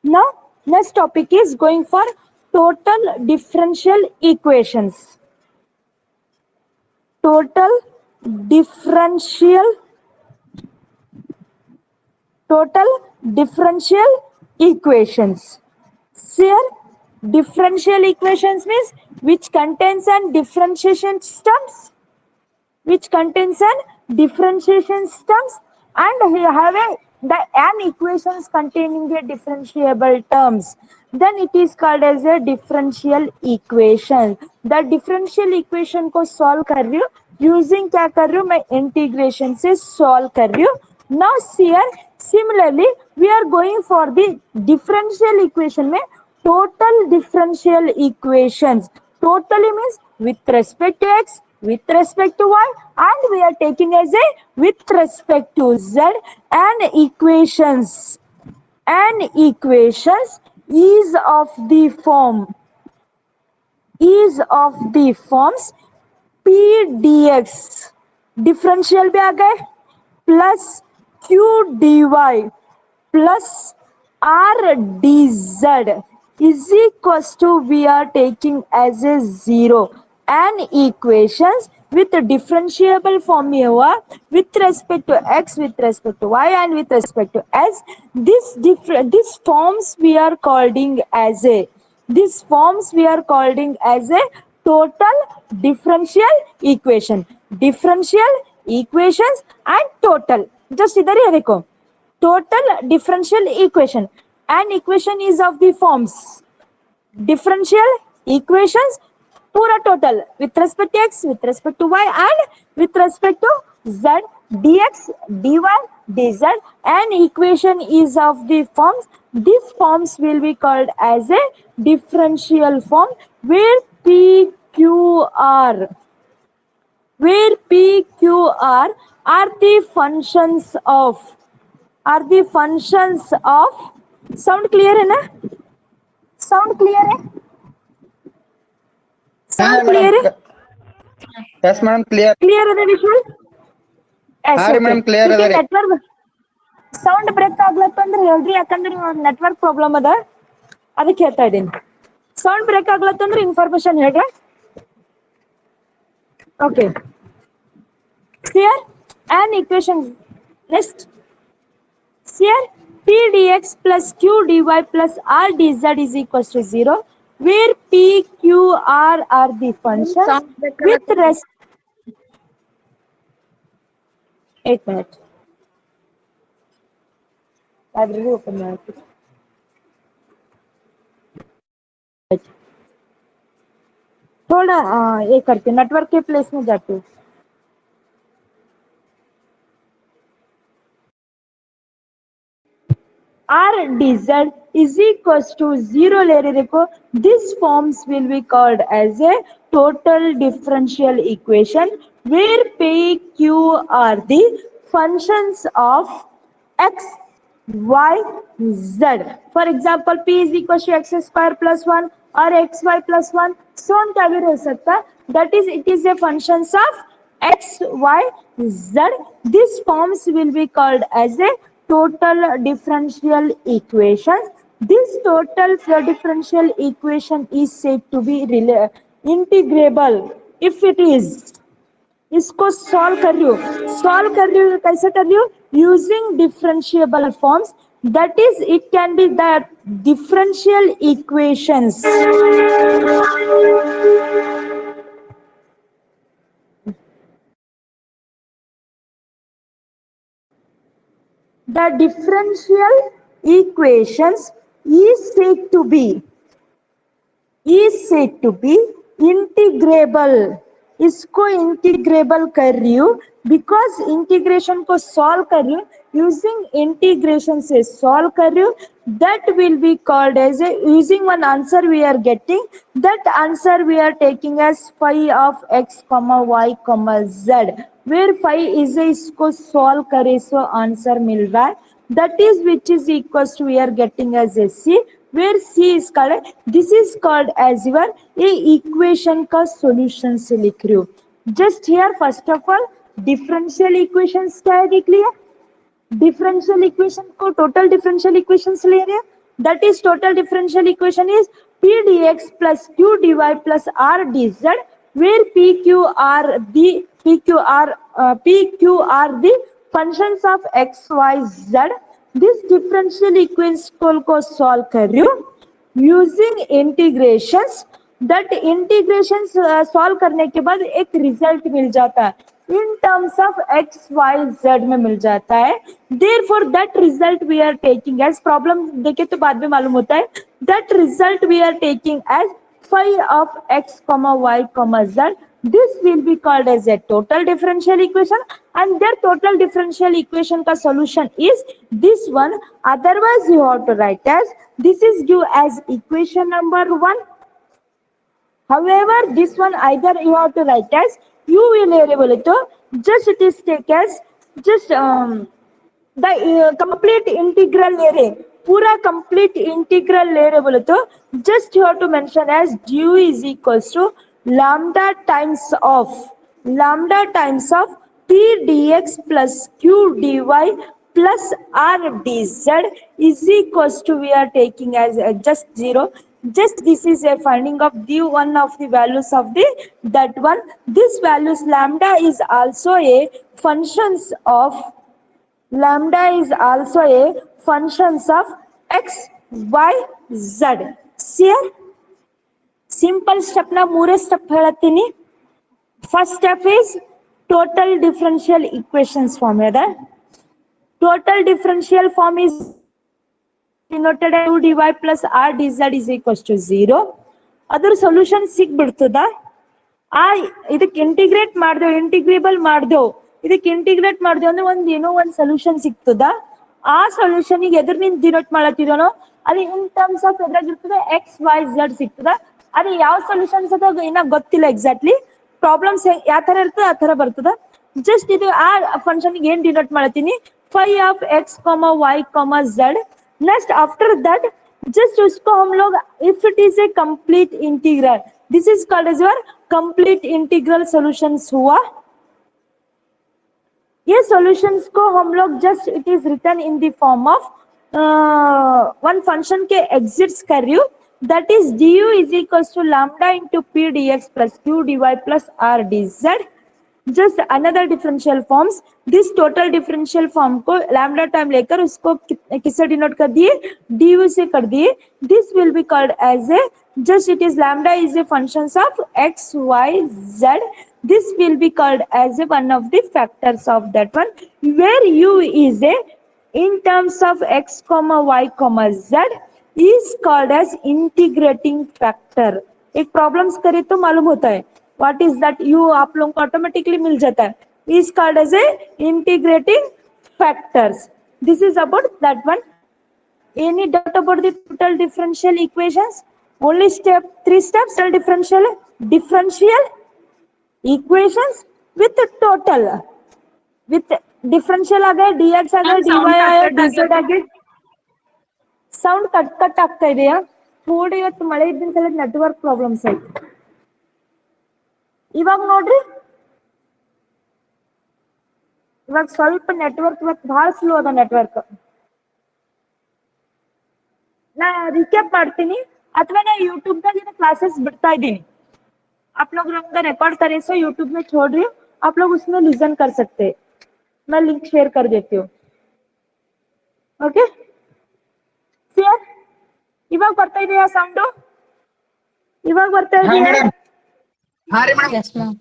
Now next topic is going for total differential equations. Total differential equations. Here differential equations means which contains an differentiation terms, and we have an equations containing a differentiable terms, then it is called as a differential equation. The differential equation को solve कर रही हूँ using क्या कर रही हूँ मैं integration से solve कर रही हूँ. Now here similarly we are going for the differential equation में total differential equations. Totally means with respect to x, with respect to y, and we are taking as a with respect to z, and equations is of the forms p dx, differential भी आ गए, plus q dy plus r dz is equals to we are taking as a 0, and equations with differentiable form में हुआ with respect to x, with respect to y, and with respect to s. This forms we are calling as a total differential equation. Differential equations and total. Just इधर ही देखो. Total differential equation. An equation is of the forms differential equations पूरा total with respect to x, with respect to y, and with respect to z, dx, dy, dz. An equation is of the forms. These forms will be called as a differential form where p, q, r are the functions of sound clear है ना? Sound clear है? Sound clear है? Yes madam, clear. Clear है visual? हाँ ರೀ madam clear ಅದ ರೀ. Network sound break ಆಗ್ಲತ್ತಂದ್ರೆ ಹೇಳ್ರಿ, ಯಾಕಂದ್ರೆ ನೆಟ್ವರ್ಕ್ ಪ್ರಾಬ್ಲಮ್ ಅದ, ಅದಕ್ಕೆ ಹೇಳ್ತಾ ಇದ್ದೀನಿ. ಸೌಂಡ್ ಬ್ರೇಕ್ ಆಗ್ಲತ್ತಂದ್ರೆ ಇನ್ಫಾರ್ಮೇಶನ್ ಹೇಳ್ರಿ. Okay, here an equation. Next, here p dx plus q dy plus r dz is equals to 0, where p, q, r are the functions with rest. 8 minutes. Library open है. थोड़ा ये करते network के place में जाते. r dz is equals to 0 ले रहे देखो. This forms will be called as a total differential equation where p, q are the functions of x, y, z. For example, p is equals to x square plus 1 or xy plus 1. So on क्या भी रह सकता. That is, it is a functions of x, y, z. These forms will be called as a total differential equation. This total differential equation is said to be integrable if it is. इसको solve कर रही हूँ कैसे कर रही हूँ? Using differentiable forms, that is, it can be the differential equations. The differential equations is said to be integrable. इसको integrable कर रही हूँ बिकॉज इंटीग्रेशन को सॉल्व कर रही हूँ, यूजिंग इंटीग्रेशन से सॉल्व कर रही हूँ. That will be called as a using one answer we are getting, that answer we are taking as phi of x comma Y comma z, where phi is a, इसको solve करे so answer मिल रहा है. That is which is equal to we are getting as a C, where C is called, this is called as your a equation का solution से लिख रही हूँ. Just here first of all differential equations क्या है देख लिया. differential equation को total differential equations ले रहे हैं. that is total differential equation is p dx plus q dy plus r dz, where pq are the functions of x y z. This differential equation को solve कर रही हूँ using integrations. that integrations solve करने के बाद एक result मिल जाता है in terms of x y z में मिल जाता है. therefore that result we are taking as problem देखे तो बाद में मालूम होता है that result we are taking as phi of x comma y comma z. this will be called as a total differential equation and their total differential equation का solution is this one. otherwise you have to write as this is due as equation number 1. however this one either you have to write as you will able to just it is take as just the complete integral ले रहे पूरा complete integral ले रहे बोले तो just you have to mention as du is equals to lambda times of p dx plus q dy plus r dz is equals to we are taking as just 0. just this is a finding of the one of the values of the that one. this values lambda is also a functions of x y z. see simple step na ಮೂರೇ step ಹೇಳತ್ತೀನಿ. first step is total differential equations form ಇದೆ. total differential form is denoted as 2 dy plus r dz is equals to 0. ಅದರ solution ಸಿಕ್ಬಿಡ್ತದ. ಇದಕ್ಕೆ integrate ಮಾಡ್ದೇವು integrable ಮಾಡ್ದೇವು ಇದಕ್ಕೆ integrate ಮಾಡ್ದೇವು ಅಂದ್ರೆ ಒಂದ್ ಏನೋ ಒಂದ್ ಸೊಲ್ಯೂಷನ್ ಸಿಗ್ತದ. ಆ ಸೊಲ್ಯೂಷನ್ ಗೆ ಎದ್ರನಿಂದ ಡಿನೋಟ್ ಮಾಡತ್ತಿದನೋ ಅದು ಇನ್ ಟರ್ಮ್ಸ್ ಆಫ್ ಎದ್ರಾಗಿರ್ತದೆ ಎಕ್ಸ್ ವೈ ಝೆಡ್ ಸಿಗ್ತದ. ಅದು ಯಾವ ಸೊಲ್ಯೂಷನ್ಸ್ ಅದ ಇನ್ನ ಗೊತ್ತಿಲ್ಲ ಎಕ್ಸಾಕ್ಟ್ಲಿ. ಪ್ರಾಬ್ಲಮ್ಸ್ ಯಾವ ತರ ಇರ್ತದೆ ಆ ತರ ಬರ್ತದ. ಜಸ್ಟ್ ಇದು ಆ ಫಂಕ್ಷನ್ ಗೆ ಏನ್ denote ಮಾಡತ್ತೀನಿ phi of x comma y comma z. next after that just उसको हम लोग if it is a complete integral this is called as your complete integral solutions हुआ. ये solutions को हम लोग just it is written in the form of one function के exits कर रही हूँ that is du is equals to lambda into p dx plus q dy plus r dz. just another differential forms. this total differential form को lambda time लेकर उसको किससे denote कर दिए du से कर दिए. this will be called as a just it is lambda is a functions of x y z. this will be called as a one of the factors of that one where u is a in terms of x comma y comma z is called as integrating factor. एक problems करे तो मालूम होता है what is that u आप लोगों को automatically मिल जाता है is called as a integrating factors. this is about that one. any doubt about the total differential equations? only step 3 steps differential equations with total with differential आ गए dx आ गए dy आया dz आ गए. Sound cut ಆಗ್ತಾ ಇದೆಯಾ? ಥೋಡೆ ಇವತ್ತು ಮಳೆ ಇದ್ದಿನ ಸಲ ನೆಟ್ವರ್ಕ್ ಪ್ರಾಬ್ಲಮ್ಸ್ ಆಯ್ತು. ಇವಾಗ ನೋಡ್ರಿ ಇವಾಗ ಸ್ವಲ್ಪ ನೆಟ್ವರ್ಕ್ ಇವತ್ತು ಬಹಳ ಸ್ಲೋ ಅದ ನೆಟ್ವರ್ಕ್. ನಾ ರಿಕ್ಯಾಪ್ ಮಾಡ್ತೀನಿ ಅಥವಾ ನಾ यूट्यूब ದಾಗ क्लासेस बिठता इದ್ದೀನಿ. आप लोग उनका रिकॉर्ड करें सो यूट्यूब में छोड़ रही हूँ आप लोग उसमें लिसन कर सकते हैं. मैं लिंक शेयर कर देती हूँ. Okay clear? ಇವಾಗ ಬರ್ತಾ ಇದೆಯಾ ಸೌಂಡ್? ಇವಾಗ ಬರ್ತಾ ಇದೆಯಾ? ಹಾ ರೀ ಮೇಡಮ್. Yes, ma'am.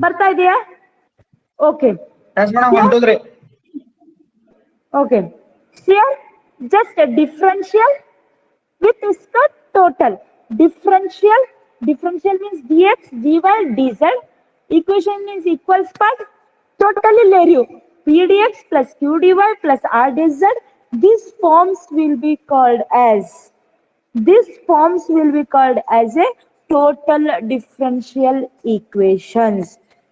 ಬರ್ತಾ ಇದೆಯಾ? ಓಕೆ ಎಸ್ ಮೇಡಮ್ ಹೊಂಟೋದ್ರಿ. Okay clear? just a differential with इसका total differential means dx dy dz. equation means equals part totally ले रही हूँ p dx plus q dy plus r dz. these forms will be called as a total differential equations.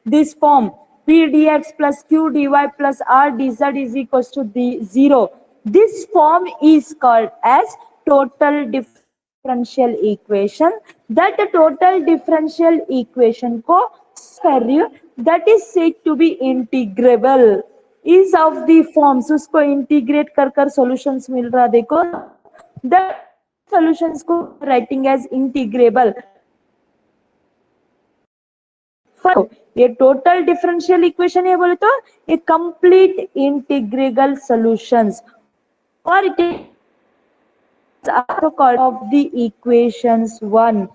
this form p dx plus q dy plus r dz is equals to the 0. this form is called as total differential equation. that total differential equation को that is said to be integrable. is of the forms, उसको integrate कर कर solutions मिल रहा देखो, the solutions को writing as integrable. ये total differential equation है बोले तो ये कंप्लीट इंटीग्रेबल सॉल्यूशंस, और it is also called of the equations 1.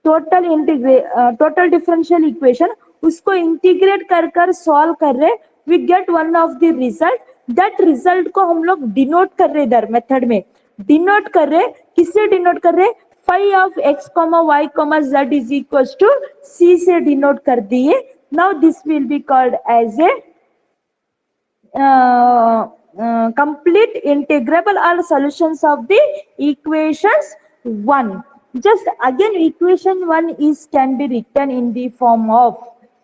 Total differential equation उसको इंटीग्रेट कर कर सॉल्व कर रहे, we get one of the result. That result को हम लोग डिनोट कर रहे, इधर मेथड में डिनोट कर रहे. किससे डिनोट कर रहे? Phi of x comma Y comma Z is equal to C से डिनोट कर दिए. Now this will be called as a complete integrable or solutions of the equations 1. Just again equation 1 is can be written in the form of,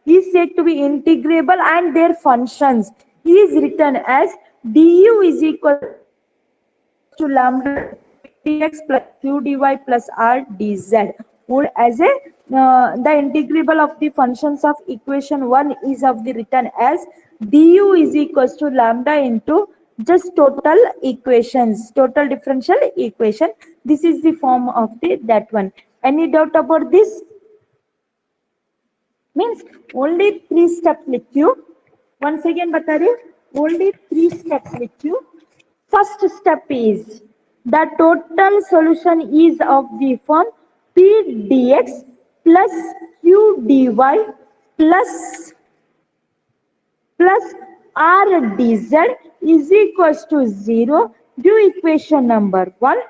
is said to be integrable and their functions is written as du is equal to lambda dx plus q dy plus r dz, or as a the integrable of the functions of equation 1 is of the written as du is equals to lambda into just total equations, total differential equation. This is the form of the that one. Any doubt about this? Means only 3 steps लिख you. Once again बता रही, only 3 steps लिख you. First step is the total solution is of the form p dx plus q dy plus r dz is equals to 0. Do equation number 1.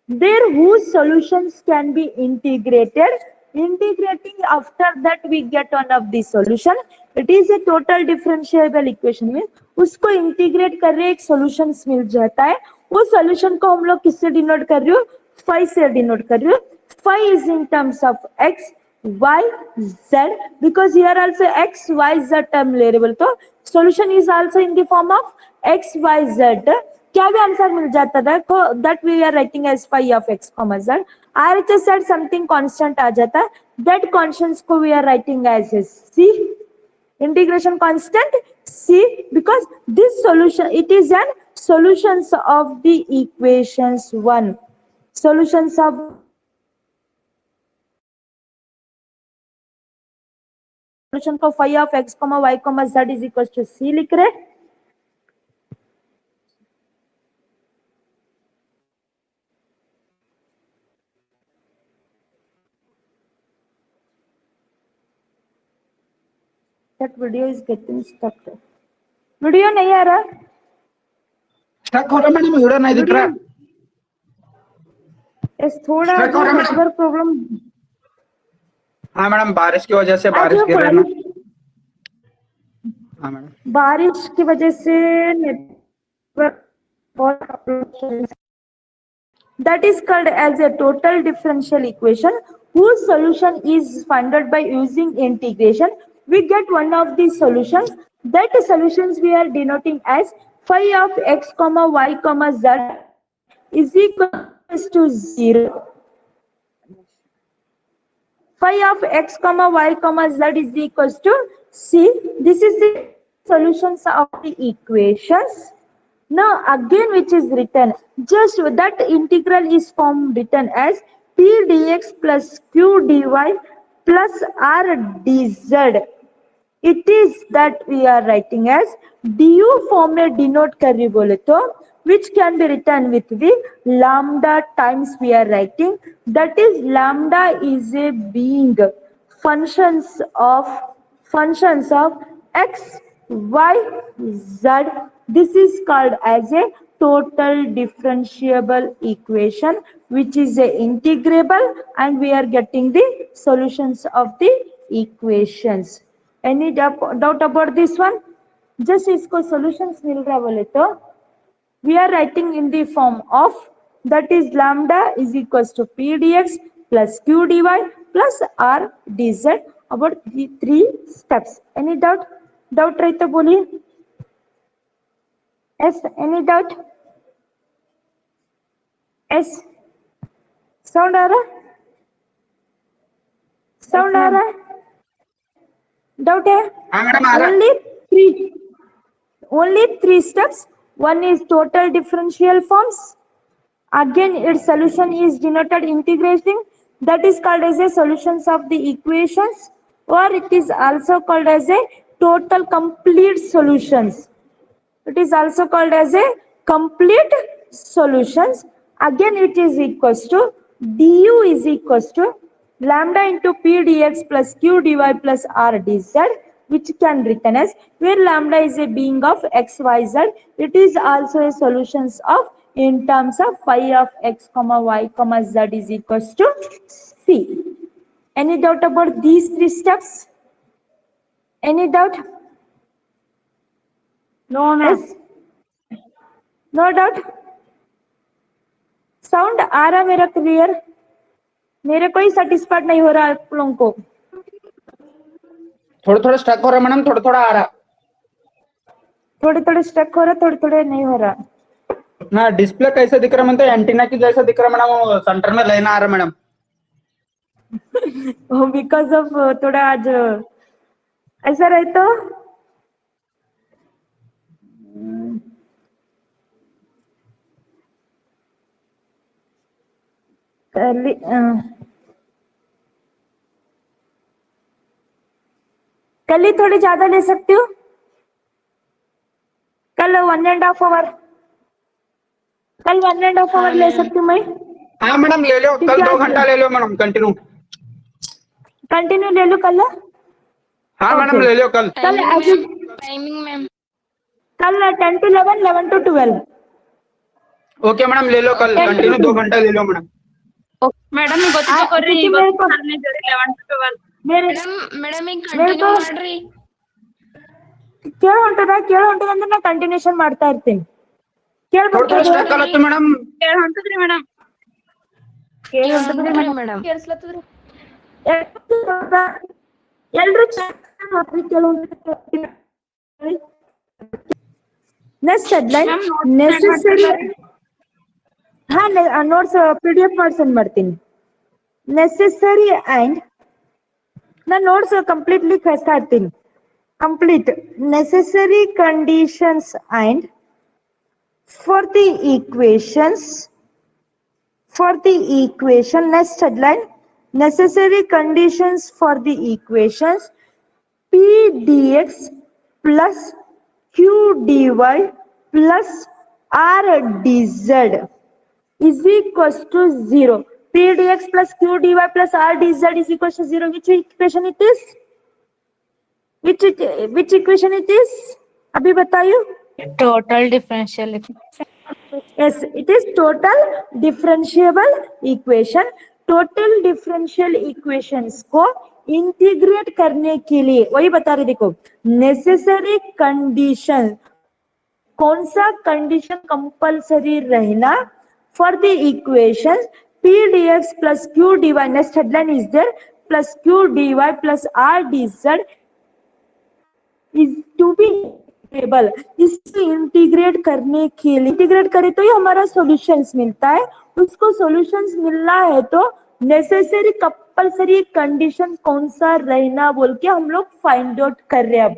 There whose solutions can be integrated. Integrating, after that we get one of the solution. It is a total differentiable equation में उसको integrate कर रहे एक solutions मिल जाता है. वो solution को हम लोग किससे डिनोट कर रही हो? फाई से डिनोट कर रही हो. Phi is in terms of X Y Z, because here also X Y Z term ले रहे बोल तो solution is also in the form of X Y Z. क्या भी आंसर मिल जाता था that we are writing as phi of x comma Z. RHS said something constant आ जाता है, दैट कांस्टेंट्स को we are writing as C, integration constant c, because this solution it is an solutions of the equations 1. Solutions of solution को phi of x y z is equals to c लिख रहे. That video is getting stuck. Video नहीं आ रहा, stuck हो रहा madam, video नहीं दिख रहा. इस थोड़ा नेटवर्क प्रॉब्लम. हाँ मैडम, बारिश की वजह से बारिश गिर रही है ना. हाँ मैडम, बारिश की वजह से नेटवर्क बहुत. That is called as a total differential equation whose solution is found out by using integration. We get one of these solutions. That solutions we are denoting as phi of x comma y comma z is equals to 0. Phi of x comma y comma z is equals to c. This is the solutions of the equations. Now again which is written, just that integral is form written as p dx plus q dy plus r dz. It is that we are writing as du form में denote कर रही बोले तो which can be written with the lambda times we are writing, that is lambda is a being functions of x y z. This is called as a total differentiable equation which is a integrable, and we are getting the solutions of the equations. Any doubt about this one? Just इसको solutions मिल रहा बोले तो we are writing in the form of, that is lambda is equals to p dx plus q dy plus r dz. About the 3 steps. Any doubt? Doubt रही तो बोलिए. Yes, any doubt? Yes. Sound आ रहा? Sound आ रहा है? Doubt है? हाँ madam आ रहा. Only three, only three steps. One is total differential forms. Again, its solution is denoted integrating. That is called as a solutions of the equations, or it is also called as a total complete solutions. It is also called as a complete solutions. Again, it is equals to du is equals to lambda into p dx plus q dy plus r dz, which can written as, where lambda is a being of x y z. It is also a solutions of in terms of phi of x comma y comma z is equals to c. Any doubt about these three steps? Any doubt? No, ma'am. Yes? No doubt? Sound आ रहा मेरा clear? मेरे कोई satisfied नहीं हो रहा आप लोगों को? थोड़ा थोड़ा स्टक हो रहा मैडम, थोड़ा थोड़ा आ रहा। थोड़े थोड़े स्टक हो रहा, थोड़े थोड़े नहीं हो रहा। ना डिस्प्ले कैसे दिख रहा मतलब एंटीना की जैसा दिख रहा मैडम, सेंटर में लाइन आ रहा मैडम। बिकॉज ऑफ थोड़ा आज ऐसा रहे तो कल ही थोड़ी ज्यादा ले सकती हूँ, कल 1.5 आवर, कल 1.5 आवर ले सकती हूँ मैं। हाँ मैडम ले लो, कल 2 घंटा ले लो मैडम, कंटिन्यू ले लो कल। हाँ मैडम ले लो कल। टाइमिंग मैम, कल 10 to 11, 11 to 12। ओके मैडम ले लो कल, कंटिन्यू 2 घंटा ले लो मैडम। ಮೇಡಮ್ ಇವತ್ತು ಕೊಡ್ರಿ, मेरे को 11 to 12 मेरे ಮೇಡಮ್ ಈಗ ಕಂಟಿನ್ಯೂ ಮಾಡ್ರಿ। ಕೇಳು ಹೊಂಟದ ಅಂದ್ರೆ ನಾ ಕಂಟಿನ್ಯೂಷನ್ ಮಾಡ್ತಾ ಇರ್ತೀನಿ। थोड़ा स्टक ಆಗುತ್ತೆ ಮೇಡಮ್। ಕೇಳ ಹೊಂಟದ್ರಿ ಮೇಡಮ್, ಕೇಳ ಹೊಂಟದ್ರಿ ಮೇಡಮ್, ಕೇಳಿಸ್ಲತ್ತದ್ರಿ। ಎಲ್ರು ನೆಕ್ಸ್ಟ್ ಹೆಡ್ಲೈನ್ ನೆಸೆಸರಿ, ಹಾ ನೋಟ್ಸ್ PDF ಮಾಡಿ ಸೆಂಡ್ ಮಾಡ್ತೀನಿ। ನೆಸೆಸರಿ ಅಂಡ್ ನಾನು ನೋಟ್ಸ್ ಕಂಪ್ಲೀಟ್ಲಿ ಕಳಿಸ್ತಾ ಇರ್ತೀನಿ, complete necessary conditions and for the equations, for the equation, next headline, necessary conditions for the equations p dx plus q dy plus r dz is equals to 0. p dx plus q dy plus r dz is equals to 0. Which equation it is? Which equation it is? अभी बताइए। Total differential Yes, it is total differentiable equation. Total differential equations को integrate करने के लिए वही बता रहे, देखो नेसेसरी कंडीशन, कौन सा कंडीशन कंपलसरी रहना for the equation p dx plus q dy, next headline is there, plus q dy plus r dz is to be table. इसको इंटीग्रेट करने के लिए, इंटीग्रेट करें तो ही हमारा सॉल्यूशंस मिलता है। उसको सॉल्यूशंस मिलना है तो नेसेसरी कंपलसरी कंडीशन कौन सा रहना बोल के हम लोग फाइंड आउट कर रहे हैं। अब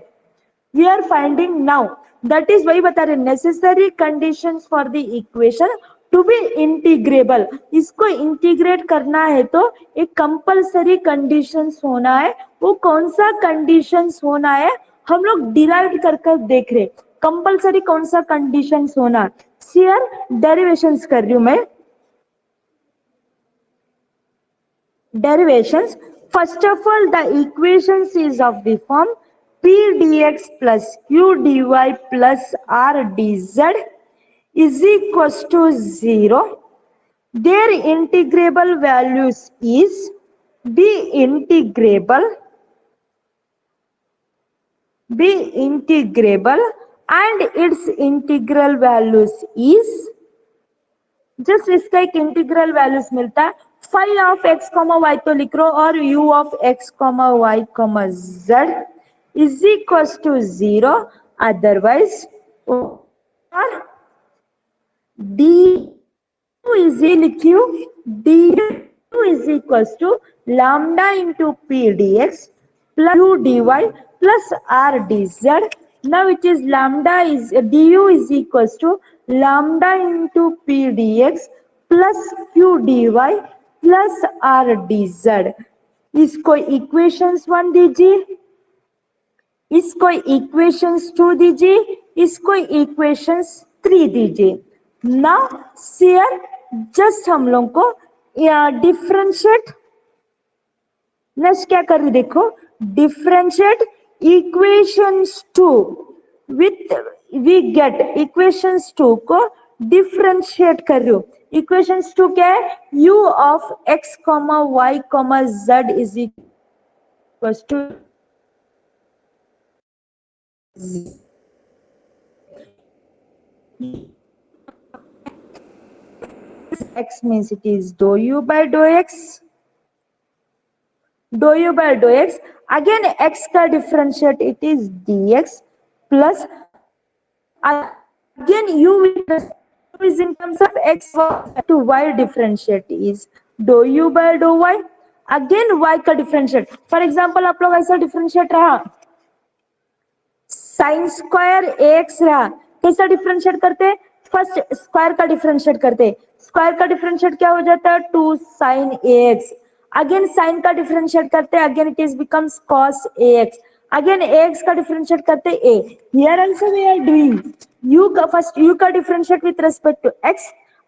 we are finding now, that is वही बता रहे, necessary conditions for the equation to be integrable. इसको इंटीग्रेट करना है तो एक कंपलसरी कंडीशंस होना है। वो कौन सा कंडीशंस होना है हम लोग डिराइव कर देख रहे, कंपलसरी कौन सा कंडीशंस होना। शेयर डेरिवेशंस कर रही हूं मैं, derivations. First of all the equations is of the form p dx plus q dy plus r dz is equals to 0. Their integrable values is be integrable and its integral values is, just इसका एक integral values मिलता है, phi of x comma Y तो लिख लो, और u of x comma Y comma z is equal to 0, otherwise D is लिखियो, D is equal to lambda into P D X plus q dy plus r dz Now it is lambda is du is equals to lambda into p dx plus q dy plus r dz. इसको equations 1 दीजिए, इसको equations 2 दीजिए, इसको equations 3 दीजिए. Now share just हम लोग को differentiate, next क्या कर रही देखो, differentiate equations 2 with we get equations 2 को डिफरेंशिएट कर रही हूँ. इक्वेशंस 2 क्या है, u of x comma y comma z is equal to x means it is dou u by dou x, dou u by dou x. Again x का differentiate it is dx plus again u is in terms of x to y differentiate is dou u by dou y. Again y का differentiate, for example आप लोग ऐसा differentiate रहा sin square ax रहा, कैसा differentiate करते, first square का differentiate करते, स्क्वायर का differentiate क्या हो जाता है 2 sin ax. अगेन साइन का डिफरेंशिएट करते हैं, again it is becomes cos ax. Again ax का डिफरेंशिएट करते हैं a. Here also we are doing u का फर्स्ट u का differentiate with respect to x,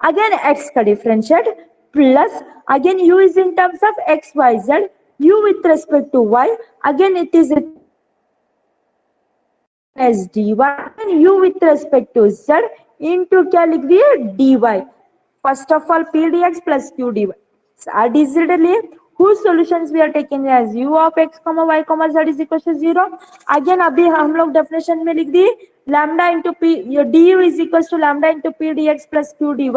again x का differentiate plus again u is in terms of x y z, u with respect to y, again it is as dy and u with respect to z into क्या लिख दिए dy. First of all p dx plus q dy are dz लिए whose solutions we are taking as u of x comma y comma z is equal to 0. Again अभी हम लोग definition में लिख दिए lambda into p du is equals to lambda into p dx plus q dy.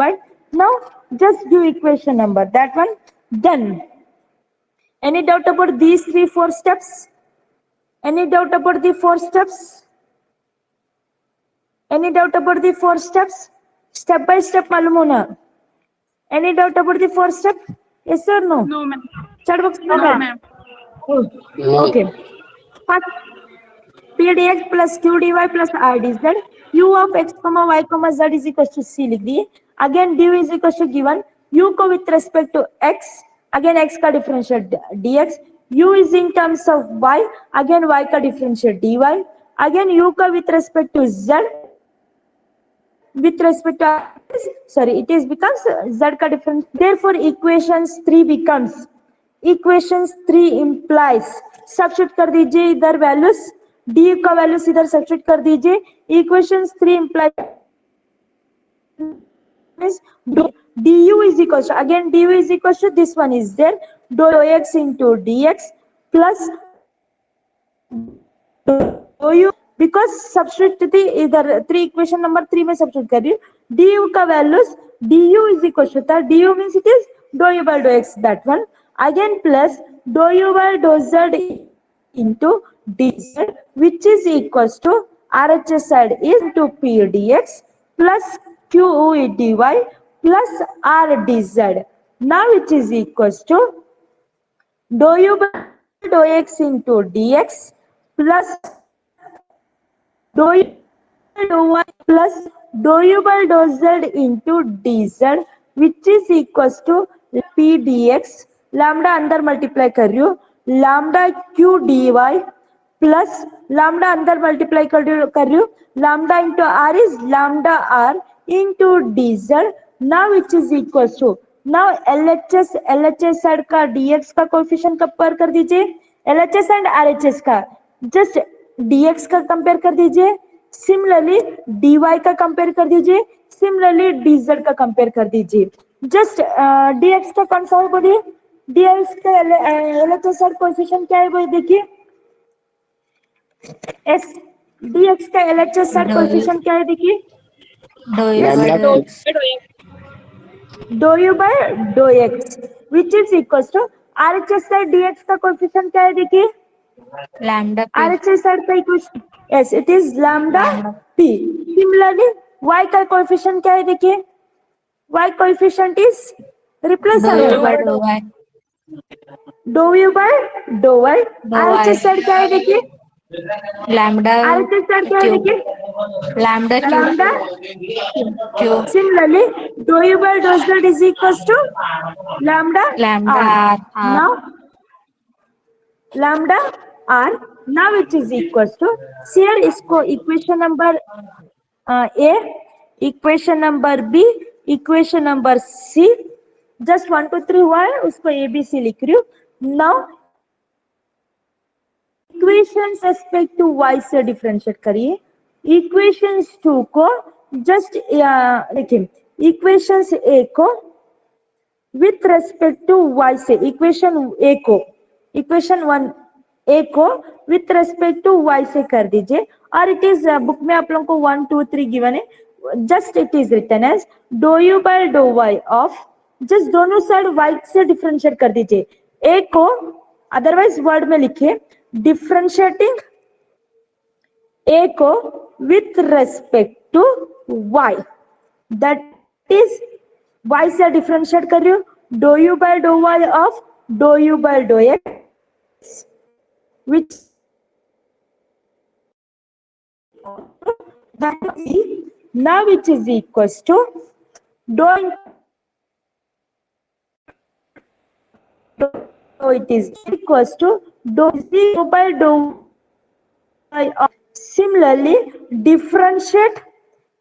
Now just do equation number that one done. Any doubt about these 3-4 steps? Any doubt about the 4 steps? Any doubt about the 4 steps? Step by step मालूम होना. Any doubt about the 4 step? Yes or no? No, ma'am. Chat box में No, ma'am. Okay. P dx plus q dy plus r dz, u of x comma y comma z is equal to c लिख दिए. Again du is equal to given u को with respect to x, again x का differentiate dx, u is in terms of y, again y का differentiate dy, again u का with respect to z, with respect to sorry it is becomes z का difference. Therefore equations 3 becomes, equations 3 implies, substitute कर दीजिए इधर values, d का values इधर substitute कर दीजिए. equations 3 implies du is equal to, again du is equal to this one is there dou x into dx plus dou u, because substitute the इधर 3 equation number 3 में substitute कर रही हूँ. du का values du is equal to था, du means it is dou u by dou x, that one, again plus dou u by dou z into dz which is equals to RHS side is into p dx plus q dy plus r dz. Now it is equals to dou u by dou x into dx plus dou u by dou y plus dou u by dou z into dz which is equals to p dx, lambda अंदर multiply कर रही हूँ, lambda q dy plus lambda अंदर multiply कर रही हूँ, lambda into r is lambda r into dz. Now which is equals to, now LHS side का dx का कोएफिशिएंट कंपेयर कर दीजिए, LHS एंड RHS का जस्ट dx का कंपेयर कर दीजिए, सिमिलरली dy का कंपेयर कर दीजिए, सिमिलरली dz का कंपेयर कर दीजिए. जस्ट dx का कौन सा है बोलिए, dx का LHS साइड कोएफिशिएंट क्या है वो देखिए, s dx का LHS साइड कोएफिशिएंट क्या है देखिए, dou u by dou x which is equals to RHS side dx का कोएफिशिएंट क्या है देखिए, Lambda p. RHS side का equation, yes it is lambda p. Similarly y का कोएफिशिएंट क्या है देखिए, y coefficient is replace Dou u by dou y. dou u by dou y. RHS side क्या है देखिए, लैम्डा RHS star क्या है क्यू देखिए, lambda Q lambda. Q Similarly, dou u by dou z is equals to lambda lambda r. Are are Now lambda r, now it is equals to, here इसको equation number A, equation number B, equation number C, just 1 2 3 हुआ है, उसको A B C लिख रही हूँ. Now equations respect to y से differentiate करिए. Equations 2 को जस्ट देखिए, इक्वेशंस A को विथ रेस्पेक्ट टू y से, इक्वेशन A को, इक्वेशन 1 A को विथ रेस्पेक्ट टू y से कर दीजिए. और इट इज बुक में आप लोगों को 1 2 3 गिवन है. Just it is written as dou u by dough y of, just दोनों साइड y से डिफरेंशिएट कर दीजिए. A को अदरवाइज वर्ड में लिखिए, डिफरेंशिएटिंग A को with respect to y, that is y से डिफरेंशिएट कर रही हूँ, dou u by dough y of dou u by dough x, which that is now which is equals to dou, so it is equals to dou z by dou y of. Similarly, differentiate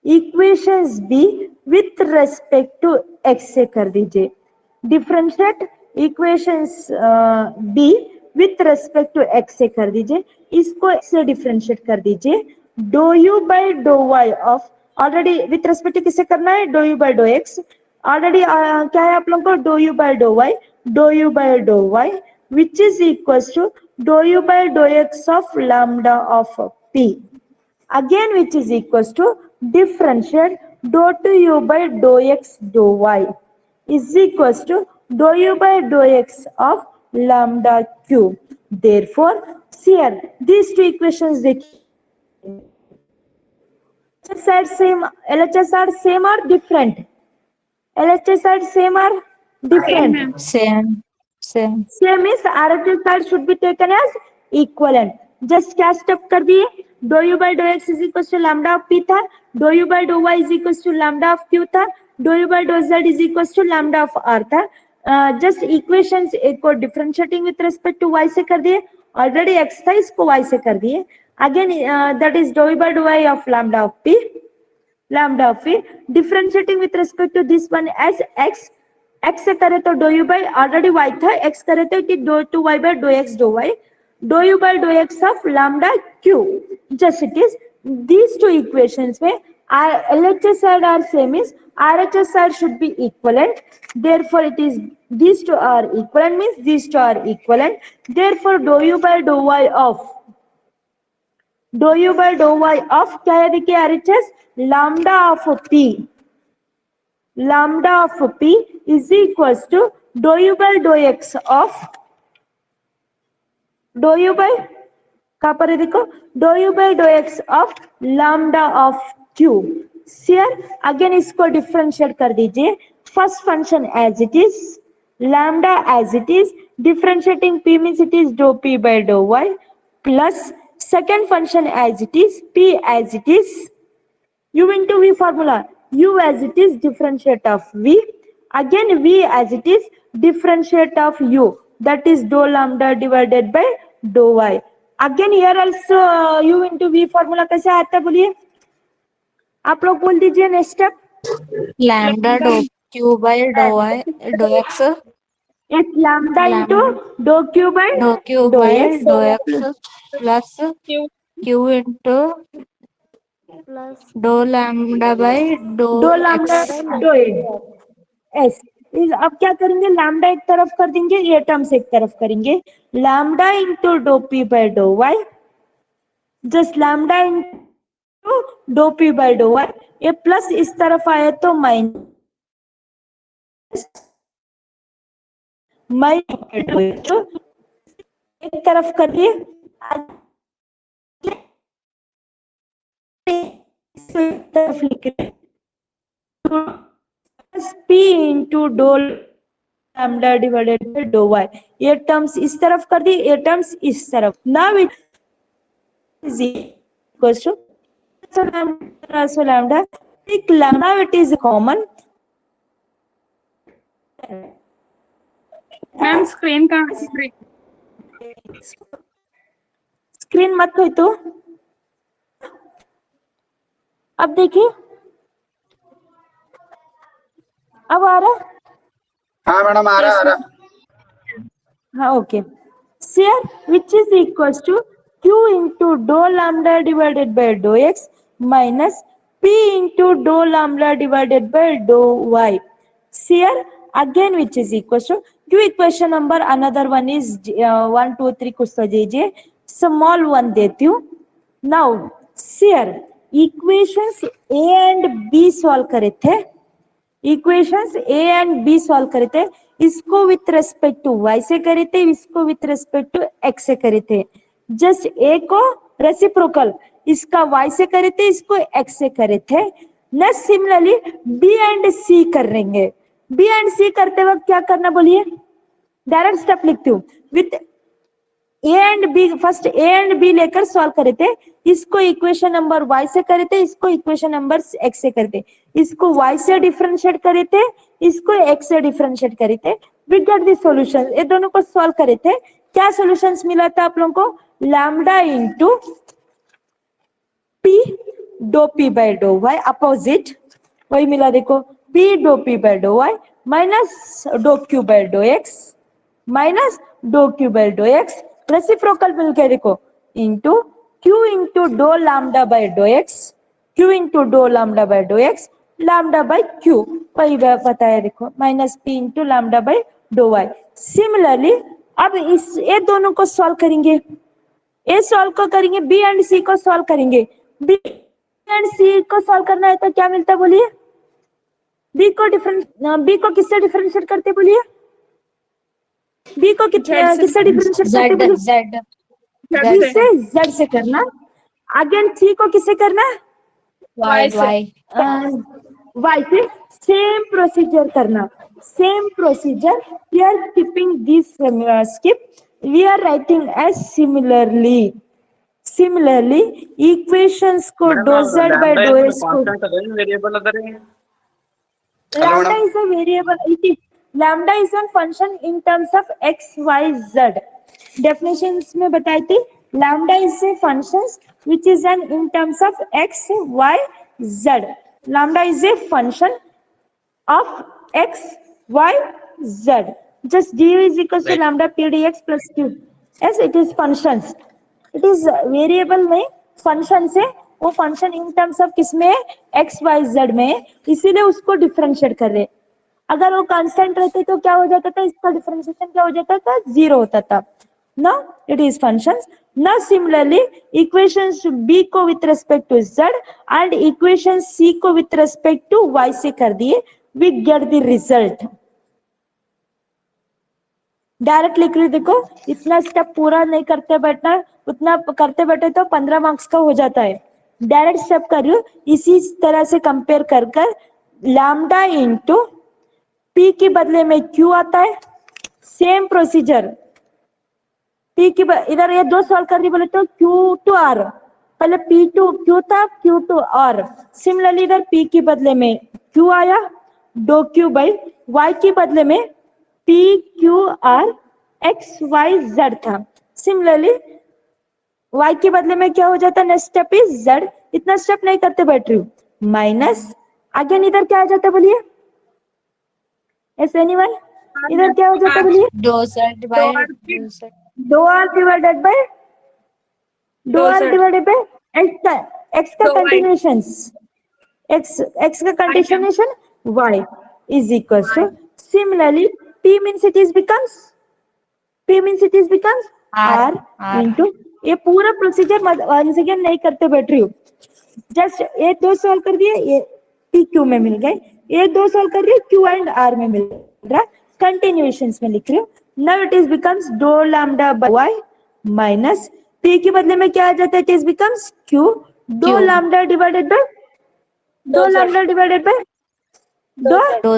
equations B with respect to x से कर दीजिए. differentiate equations B with respect to x से कर दीजिए. इसको x से differentiate कर दीजिए. dou u by dou y of, already with respect to किससे करना है, dou u by dou x. Already क्या है आप लोगों को, dou u by dou y, dou u by dou y, which is equals to dou u by dou x of lambda of p. Again which is equals to differentiate dou to u by dou x dou y is equals to dou u by dou x of lambda q. Therefore, here these two equations LHS are same or different? LHS are same or different? Same same Same means RHS side should be taken as equivalent. Just क्या step कर दिए, dou u by dou x is equals to lambda of p था, dou u by dou y is equals to lambda of q था, dou u by dou z is equals to lambda of r था. Just equations एक को differentiating with respect to y से कर दिए, already x था इसको y से कर दिए. Again that is dou u by dou y of lambda of p, lambda of p, differentiating with respect to this one as x. x से करे तो dou u by already y था, x करे तो कि dou to y by dou x dou y, dou u by dou x of lambda q. Just it is these two equations में LHS side are same is RHS side should be equivalent. Therefore it is these two are equivalent means these two are equivalent. Therefore dou u by dou y of, dou u by dou y of क्या है देखिए RHS, lambda of p, lambda of p is equals to dou u by dou x of, dou u by कहाँ पर है देखो, dou u by dou x of lambda of q. Here again इसको differentiate कर दीजिए. First function as it is, lambda as it is, differentiating p means it is dou p by dou y, plus second function as it is, p as it is, u into v formula, u as it is differentiate of v, again v as it is differentiate of u, that is dou lambda divided by dou y. Again here also u into v formula कैसे आता है बोलिए, आप लोग बोल दीजिए next step. Lambda dou q by dough y dou x It's lambda into dou q by dou q dou by x dou x plus q into dou lambda by dou dou lambda dou x. अब क्या करेंगे, lambda एक तरफ कर देंगे, ये terms एक तरफ करेंगे, lambda into dou p by dou y, just lambda into dou p by dou y, ये प्लस इस तरफ आए तो माइनस, एक तरफ कर दिए, तरफ लिख रहे p into dou lambda divided by dou y, ये टर्म्स इस तरफ कर दी, ये टर्म्स इस तरफ. Now is equals to also lambda. Take lambda, it is common. Ma'am screen का स्क्रीन मत खोई तो अब देखिए, अब आ रहा? हाँ मैडम आ रहा हाँ okay. Here which is equals to q into dou lambda divided by dou x minus p into dou lambda divided by dou y. Here again which is equals to q equation number another one is 1 2 3 कुछ तो दीजिए, small one देती हूँ. Now here equations a and b solve करे थे, equations A and B solve करे थे. इसको विथ रेस्पेक्ट टू y से करे थे, इसको विथ रेस्पेक्ट टू x से करे थे. जस्ट ए को रेसिप्रोकल, इसका y से करे थे, इसको x से करे थे. Next similarly B and C करेंगे. बी एंड सी करते वक्त क्या करना बोलिए, डायरेक्ट स्टेप लिखती हूँ. With A and B, first A and B लेकर सॉल्व करे थे. इसको इक्वेशन नंबर y से करे थे, इसको इक्वेशन नंबर x से करे थे. इसको y से डिफरेंशिएट करे थे, इसको x से डिफरेंशिएट करे थे. We get the solution. ये दोनों को सॉल्व करे थे. क्या सॉल्यूशंस मिला था आप लोगों को? Lambda into p do p by dough y opposite वही मिला. देखो p do p by dough y minus dough q by dough x minus dough q by dough x reciprocal मिल के देखो into q into do lambda by dough x, q into do lambda by dough x, lambda by q वही पता है देखो, minus p into lambda by dough y. Similarly अब इस ये दोनों को सॉल्व करेंगे. ए सॉल्व को करेंगे, बी एंड सी को सॉल्व करेंगे. बी एंड सी को सॉल्व करना है तो क्या मिलता है बोलिए? बी को किससे डिफरेंशिएट करते बोलिए? बी को किससे डिफरेंशिएट करते बोलिए? बी से z से करना. अगेन सी को किससे करना? y से y से. सेम प्रोसीजर करना, same procedure. We are skipping this skip. We are writing as similarly. Similarly, equations को dou z by dou x को. वेरिएबल अगर है Lambda is a variable. It is lambda is a function in terms of x, y, z. Definitions में बताई थी. Lambda is a function which is an in terms of x, y, z. Lambda is a function of x, y, z. Just du is equals to lambda p dx plus q. Yes, it is functions. It is variable में function से, वो function in terms of किसमें है? X Y Z में है, इसीलिए उसको differentiate कर रहे. अगर वो कांस्टेंट रहते तो क्या हो जाता था? इसका डिफरेंशिएशन क्या हो जाता था? जीरो होता था. Now it is functions. Now similarly equations b को with respect to z and equation c को with respect to y से कर दिए. We get the result. Direct लिख रही. देखो इतना स्टेप पूरा नहीं करते बैठना, उतना करते बैठे तो 15 मार्क्स का हो जाता है. डायरेक्ट स्टेप कर रही हूँ. इसी तरह से कंपेयर कर कर लैम्डा इंटू p के बदले में q आता है. Same procedure. p की इधर ये दो सॉल्व कर रही बोले तो q टू r, पहले p टू q था, q टू r. सिमिलरली इधर p के बदले में q आया, डो q बाई y के बदले में p q r x y z था. सिमिलरली y के बदले में क्या हो जाता है? Next step is z. इतना स्टेप नहीं करते बैठ रही हूँ. माइनस अगेन इधर क्या आ जाता है बोलिए? एस एनीवन इधर क्या हो जाता है बोलिए? दो z डिवाइडेड दो आर डिवाइडेड बाय x का कंटिन्यूएशन, x का continuation y is equals to. Similarly p means it becomes r into. ये पूरा प्रोसीजर वंस अगेन नहीं करते बैठ रही हूँ. जस्ट ये दो सॉल्व कर दिए, ये p q में मिल गए. ये दो सॉल्व कर दिए, q एंड r में मिल रहा. कंटिन्यूएशंस में लिख रही हूँ. Now it is becomes dou lambda by y minus p के बदले में क्या आ जाता है? It is becomes q dou lambda divided by dou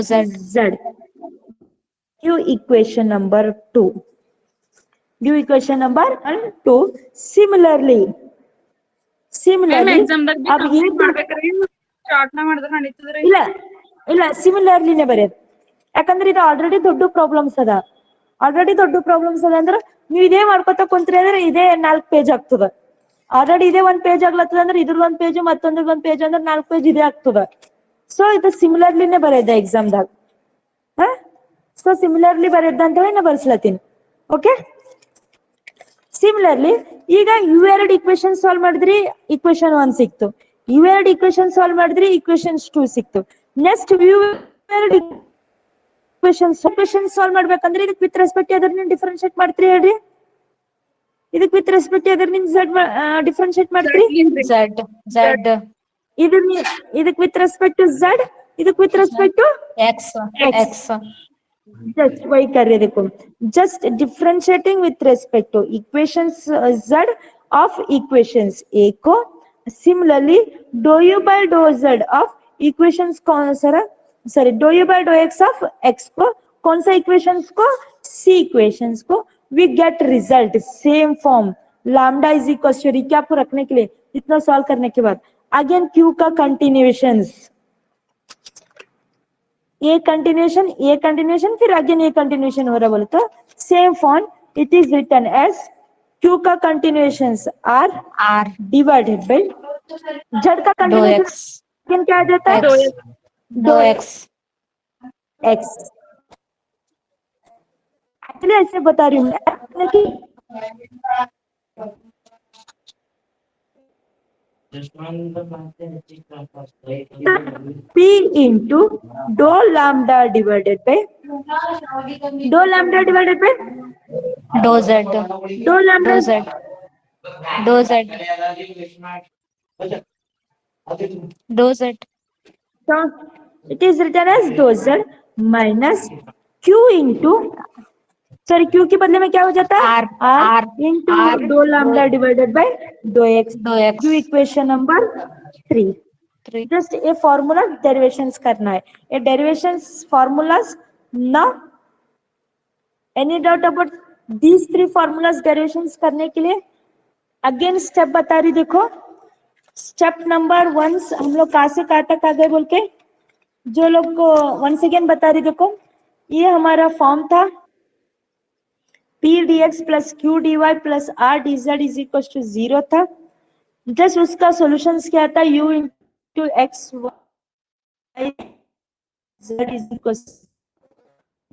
z. q equation number 2. Due equation number 2. Similarly, Similarly, अब ये ಚಾರ್ಟ್ ನ ಮಾಡಿದ್ರೆ ನಡೀತದ್ರಿ ಇಲ್ಲ ಇಲ್ಲ ಸಿಮಿಲರ್ಲಿನೇ ಬರೆಯೋದು. ಯಾಕಂದ್ರೆ ಇದು ಆಲ್ರೆಡಿ ದೊಡ್ಡ ಪ್ರಾಬ್ಲಮ್ಸ್ ಅದ. ಆಲ್ರೆಡಿ ದೊಡ್ಡ ಪ್ರಾಬ್ಲಮ್ಸ್ ಅದ ಅಂದ್ರೆ ನೀವು ಇದೇ ಮಾಡ್ಕೊತ ಕುಂತ್ರಿ ಅಂದ್ರೆ ಇದೇ 4 ಪೇಜ್ ಆಗ್ತದ. ಆಲ್ರೆಡಿ ಇದೇ 1 ಪೇಜ್ ಆಗ್ಲತ್ತದ ಅಂದ್ರೆ ಇದ್ರ 1 ಪೇಜ್ ಮತ್ತೊಂದ್ರ 1 ಪೇಜ್ ಅಂದ್ರೆ 4 ಪೇಜ್ ಇದೇ ಆಗ್ತದ. ಸೊ ಇದು ಸಿಮಿಲರ್ಲಿನೇ ಬರೆಯೋದ ಎಕ್ಸಾಮ್ದಾಗ. ಸೊ ಸಿಮಿಲರ್ಲಿ ಬರೆಯೋದ ಅಂತ ಹೇಳಿ ನಾ ಬರ್ಸ್ಲತ್ತೀನಿ. ಓಕೆ, ಸಿಮಿಲರ್ಲಿ ಈಗ ಇವೆರಡು ಇಕ್ವೇಶನ್ ಸಾಲ್ವ್ ಮಾಡಿದ್ರಿ, ಇಕ್ವೇಶನ್ 1 ಸಿಕ್ತು. ಇವೆರಡು ಇಕ್ವೇಶನ್ ಸಾಲ್ವ್ ಮಾಡಿದ್ರಿ, ಇಕ್ವೇಶನ್ಸ್ 2 ಸಿಕ್ತು. ನೆಕ್ಸ್ಟ್ ಇವೆರಡು ಇಕ್ವೇಶನ್ ಸಾಲ್ವ್ ಮಾಡ್ಬೇಕಂದ್ರೆ ಇದಕ್ಕೆ ವಿತ್ ರೆಸ್ಪೆಕ್ಟ್ ಎದರ್ನ ಡಿಫರೆನ್ಶಿಯೇಟ್ ಮಾಡ್ತೀರಿ ಹೇಳ್ರಿ? ಇದಕ್ಕೆ ವಿತ್ ರೆಸ್ಪೆಕ್ಟ್ ಎದರ್ನಿಂದ ಝೆಡ್ ಡಿಫರೆನ್ಶಿಯೇಟ್ ಮಾಡ್ತೀರಿ? ಝೆಡ್ ಝೆಡ್ ಇದಕ್ಕೆ ವಿತ್ ರೆಸ್ಪೆಕ್ಟ್ ಟು ಝೆಡ್, ಇದಕ್ಕೆ with respect to x x just y ಕರೆಯೋದಕ್ಕೂ just differentiating with respect to equations z of equations a को similarly dou u by dou z of equations कौन sorry dou u by dou x of x को कौन सा equations को c equations को we get result same form lambda is equals to recap को रखने के लिए इतना सॉल्व करने के बाद again q का continuations ए कंटिन्यूएशन फिर अगेन ए कंटिन्यूएशन हो रहा बोले तो same form it is written as Q का continuations are are divided by Z का कंटिन्यूएशन क्या आ जाता है? दो एक्स एक्स एक्चुअली ऐसे बता रही हूँ मैं कि P into dou lambda divided by dou lambda divided by dou z dou lambda dou z so it is written as dou z minus q into sorry q के बदले में क्या हो जाता है r into dou lambda divided by dou x q equation number 3 just a formula derivations करना है ये derivations formulas now any doubt about these 3 formulas derivations करने के लिए अगेन स्टेप बता रही देखो स्टेप नंबर 1 हम लोग कहाँ से कहाँ तक आ गए बोल के जो लोग को वंस अगेन बता रही देखो ये हमारा फॉर्म था p dx plus q dy plus r dz is equals to 0 था जस्ट उसका सॉल्यूशंस क्या था u into x y z is equals